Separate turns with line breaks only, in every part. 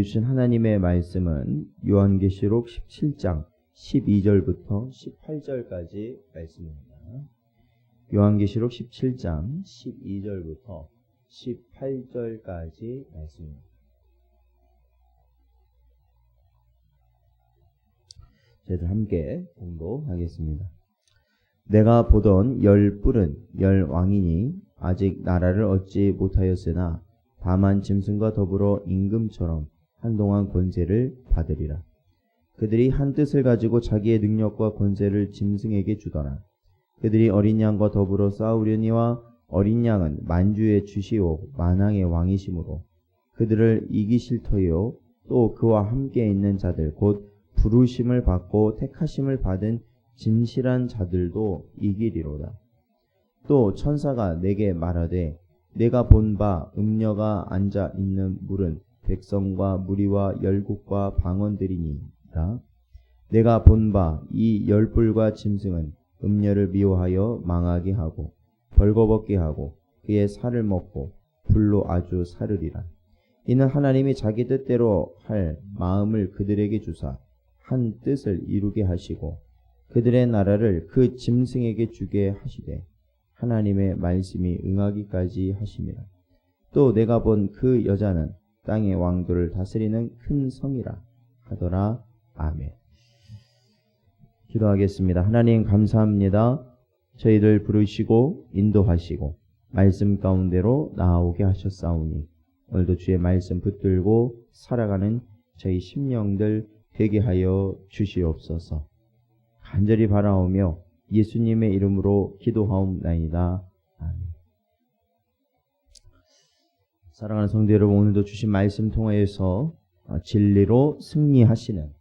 주신 하나님의 말씀은 요한계시록 17장 12절부터 18절까지 말씀입니다. 요한계시록 17장 12절부터 18절까지 말씀입니다. 저희들 함께 공독하겠습니다. 내가 보던 열 뿔은 열 왕이니 아직 나라를 얻지 못하였으나 다만 짐승과 더불어 임금처럼 한동안 권세를 받으리라. 그들이 한 뜻을 가지고 자기의 능력과 권세를 짐승에게 주더라. 그들이 어린 양과 더불어 싸우려니와 어린 양은 만주의 주시오 만왕의 왕이시므로 그들을 이기실 터이요 또 그와 함께 있는 자들 곧 부르심을 받고 택하심을 받은 진실한 자들도 이기리로다. 또 천사가 내게 말하되 내가 본 바 음녀가 앉아 있는 물은 백성과 무리와 열국과 방언들이니라. 내가 본 바 이 열뿔과 짐승은 음녀를 미워하여 망하게 하고 벌거벗게 하고 그의 살을 먹고 불로 아주 사르리라. 이는 하나님이 자기 뜻대로 할 마음을 그들에게 주사 한 뜻을 이루게 하시고 그들의 나라를 그 짐승에게 주게 하시되 하나님의 말씀이 응하기까지 하심이라. 또 내가 본 그 여자는 땅의 왕도를 다스리는 큰 성이라 하더라. 아멘. 기도하겠습니다. 하나님 감사합니다. 저희를 부르시고 인도하시고 말씀 가운데로 나아오게 하셨사오니 오늘도 주의 말씀 붙들고 살아가는 저희 심령들 되게 하여 주시옵소서. 간절히 바라오며 예수님의 이름으로 기도하옵나이다. 아멘. 사랑하는 성도 여러분, 오늘도 주신 말씀 통하여서 진리로 승리하시는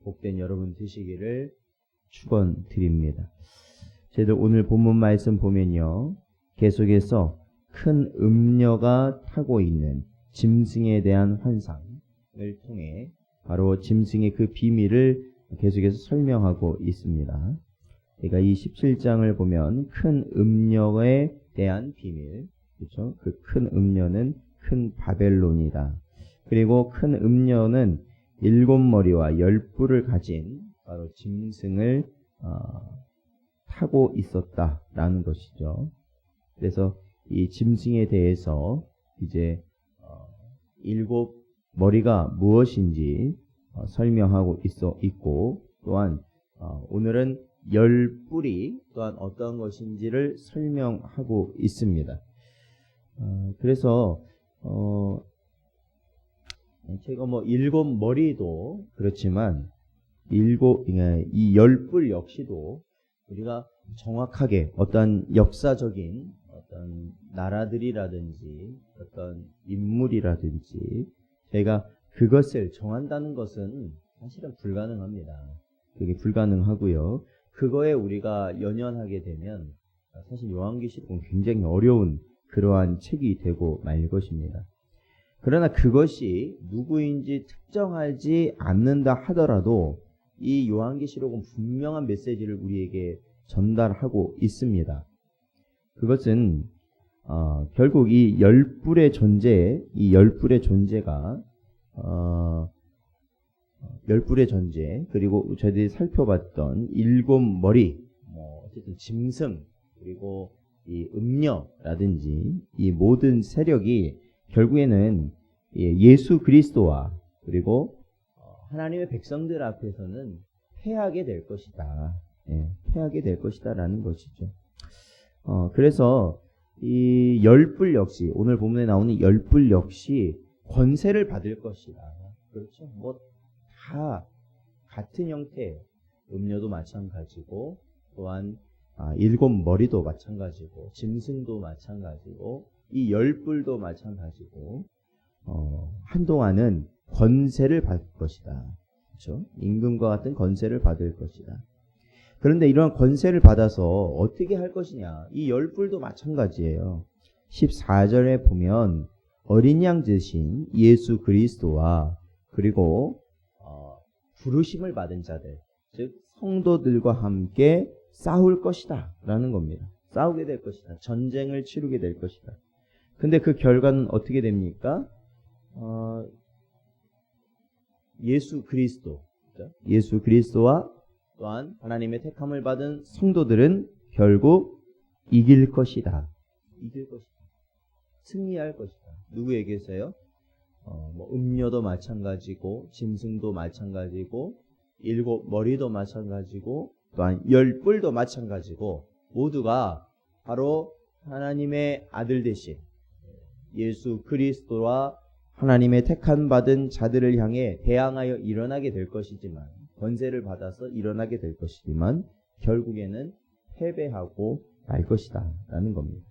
복된 여러분 되시기를 축원드립니다. 저희들 오늘 본문 말씀 보면요, 계속해서 큰 음녀가 타고 있는 짐승에 대한 환상을 통해 바로 짐승의 그 비밀을 계속해서 설명하고 있습니다. 그러니까 이 17장을 보면 큰 음녀에 대한 비밀, 그렇죠? 그 큰 음녀는 큰 바벨론이다. 그리고 큰 음녀는 7머리와 10뿔을 가진 바로 짐승을 타고 있었다라는 것이죠. 그래서 이 짐승에 대해서 이제 7머리가 무엇인지 설명하고 있고 또한 오늘은 10뿔이 또한 어떤 것인지를 설명하고 있습니다. 그래서 제가 7머리도 그렇지만 이 10뿔 역시도 우리가 정확하게 어떤 역사적인 어떤 나라들이라든지 어떤 인물이라든지 저희가 그것을 정한다는 것은 사실은 불가능합니다. 그게 불가능하고요. 그거에 우리가 연연하게 되면 사실 요한계시록은 굉장히 어려운 그러한 책이 되고 말 것입니다. 그러나 그것이 누구인지 특정하지 않는다 하더라도 이 요한계시록은 분명한 메시지를 우리에게 전달하고 있습니다. 그것은 결국 이 10뿔의 존재가 10뿔의 존재, 그리고 저희들이 살펴봤던 7머리, 어쨌든 짐승, 그리고 이 음녀라든지 이 모든 세력이 결국에는 예수 그리스도와 그리고 하나님의 백성들 앞에서는 패하게 될 것이다. 패하게 될 것이다라는 것이죠. 그래서 이 10뿔 역시, 오늘 본문에 나오는 10뿔 역시 권세를 받을 것이다. 그렇죠? 다 같은 형태, 음료도 마찬가지고, 또한 7머리도 마찬가지고, 짐승도 마찬가지고, 이 10뿔도 마찬가지고, 한동안은 권세를 받을 것이다. 그렇죠? 임금과 같은 권세를 받을 것이다. 그런데 이러한 권세를 받아서 어떻게 할 것이냐? 이 10뿔도 마찬가지예요. 14절에 보면 어린 양 되신 예수 그리스도와 그리고 부르심을 받은 자들, 즉 성도들과 함께 싸울 것이다 라는 겁니다. 싸우게 될 것이다. 전쟁을 치르게 될 것이다. 근데 그 결과는 어떻게 됩니까? 예수 그리스도, 그렇죠? 예수 그리스도와 또한 하나님의 택함을 받은 성도들은 결국 이길 것이다. 이길 것이다. 승리할 것이다. 누구에게서요? 뭐 음료도 마찬가지고 짐승도 마찬가지고 일곱 머리도 마찬가지고 또한 열 뿔도 마찬가지고 모두가 바로 하나님의 아들 되신 예수 그리스도와 하나님의 택함 받은 자들을 향해 대항하여 일어나게 될 것이지만 권세를 받아서 일어나게 될 것이지만 결국에는 패배하고 말 것이다 라는 겁니다.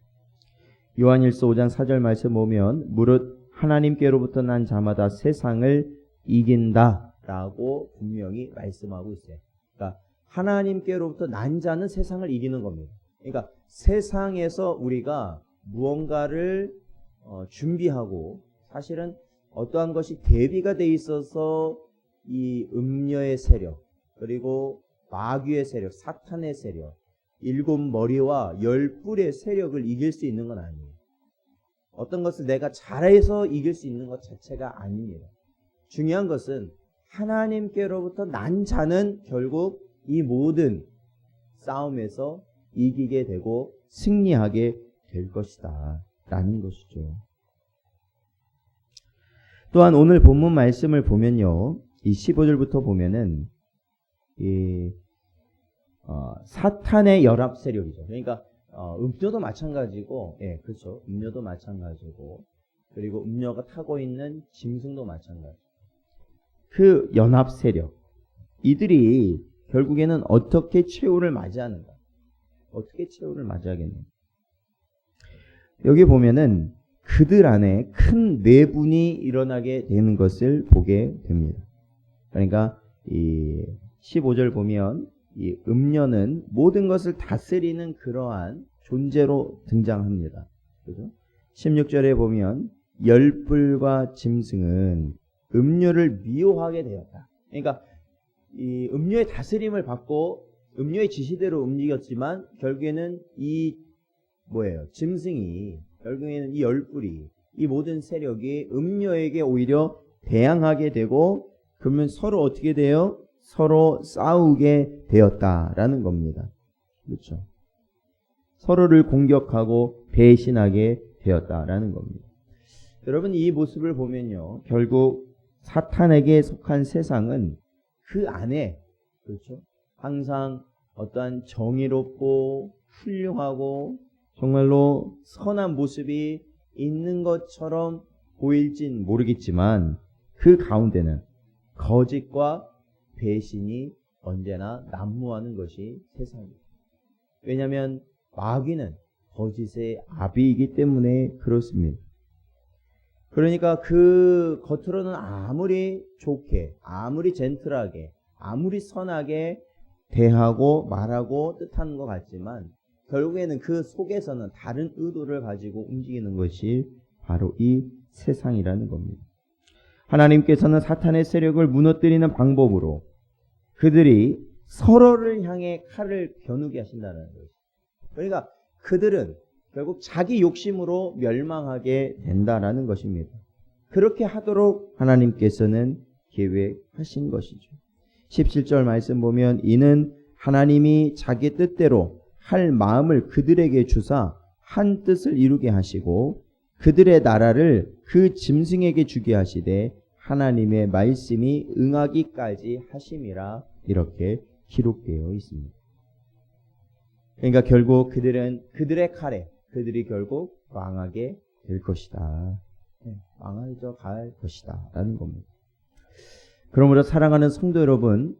요한일서 5장 4절 말씀 보면 무릇 하나님께로부터 난 자마다 세상을 이긴다 라고 분명히 말씀하고 있어요. 그러니까 하나님께로부터 난 자는 세상을 이기는 겁니다. 그러니까 세상에서 우리가 무언가를 준비하고 사실은 어떠한 것이 대비가 돼 있어서 이 음녀의 세력 그리고 마귀의 세력, 사탄의 세력, 일곱 머리와 열 뿔의 세력을 이길 수 있는 건 아니에요. 어떤 것을 내가 잘해서 이길 수 있는 것 자체가 아닙니다. 중요한 것은 하나님께로부터 난 자는 결국 이 모든 싸움에서 이기게 되고 승리하게 될 것이다 라는 것이죠. 또한 오늘 본문 말씀을 보면요, 이 15절부터 보면은 사탄의 연합 세력이죠. 그러니까 음료도 마찬가지고, 예, 그렇죠. 음료도 마찬가지고, 그리고 음료가 타고 있는 짐승도 마찬가지. 그 연합 세력, 이들이 결국에는 어떻게 최후를 맞이하는가? 어떻게 최후를 맞이하겠는가? 여기 보면은 그들 안에 큰 내분이 일어나게 되는 것을 보게 됩니다. 그러니까 이 15절 보면 이 음녀는 모든 것을 다스리는 그러한 존재로 등장합니다. 그죠? 16절에 보면 열뿔과 짐승은 음녀를 미워하게 되었다. 그러니까 이 음녀의 다스림을 받고 음녀의 지시대로 움직였지만 결국에는 이 짐승이 결국에는 이 열뿔이 이 모든 세력이 음녀에게 오히려 대항하게 되고 그러면 서로 어떻게 돼요? 서로 싸우게 되었다라는 겁니다. 그렇죠? 서로를 공격하고 배신하게 되었다라는 겁니다. 여러분 이 모습을 보면요, 결국 사탄에게 속한 세상은 그 안에, 그렇죠? 항상 어떠한 정의롭고 훌륭하고 정말로 선한 모습이 있는 것처럼 보일진 모르겠지만 그 가운데는 거짓과 배신이 언제나 난무하는 것이 세상입니다. 왜냐하면 마귀는 거짓의 아비이기 때문에 그렇습니다. 그러니까 그 겉으로는 아무리 좋게, 아무리 젠틀하게, 아무리 선하게 대하고 말하고 뜻하는 것 같지만 결국에는 그 속에서는 다른 의도를 가지고 움직이는 것이 바로 이 세상이라는 겁니다. 하나님께서는 사탄의 세력을 무너뜨리는 방법으로 그들이 서로를 향해 칼을 겨누게 하신다는 거죠. 그러니까 그들은 결국 자기 욕심으로 멸망하게 된다라는 것입니다. 그렇게 하도록 하나님께서는 계획하신 것이죠. 17절 말씀 보면 이는 하나님이 자기 뜻대로 할 마음을 그들에게 주사 한 뜻을 이루게 하시고 그들의 나라를 그 짐승에게 주게 하시되 하나님의 말씀이 응하기까지 하심이라 이렇게 기록되어 있습니다. 그러니까 결국 그들은 그들의 칼에 그들이 결국 망하게 될 것이다. 망하여 갈 것이다 라는 겁니다. 그러므로 사랑하는 성도 여러분,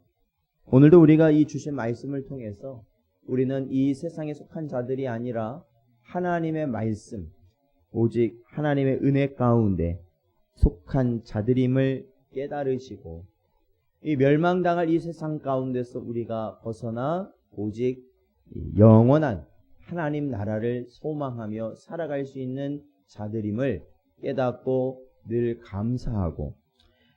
오늘도 우리가 이 주신 말씀을 통해서 우리는 이 세상에 속한 자들이 아니라 하나님의 말씀, 오직 하나님의 은혜 가운데 속한 자들임을 깨달으시고 이 멸망당할 이 세상 가운데서 우리가 벗어나 오직 영원한 하나님 나라를 소망하며 살아갈 수 있는 자들임을 깨닫고 늘 감사하고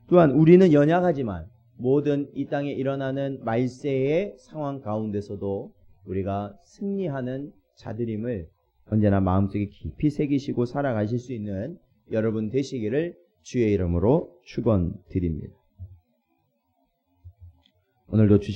또한 우리는 연약하지만 모든 이 땅에 일어나는 말세의 상황 가운데서도 우리가 승리하는 자들임을 언제나 마음속에 깊이 새기시고 살아가실 수 있는 여러분 되시기를 주의 이름으로 축원드립니다. 오늘도 주신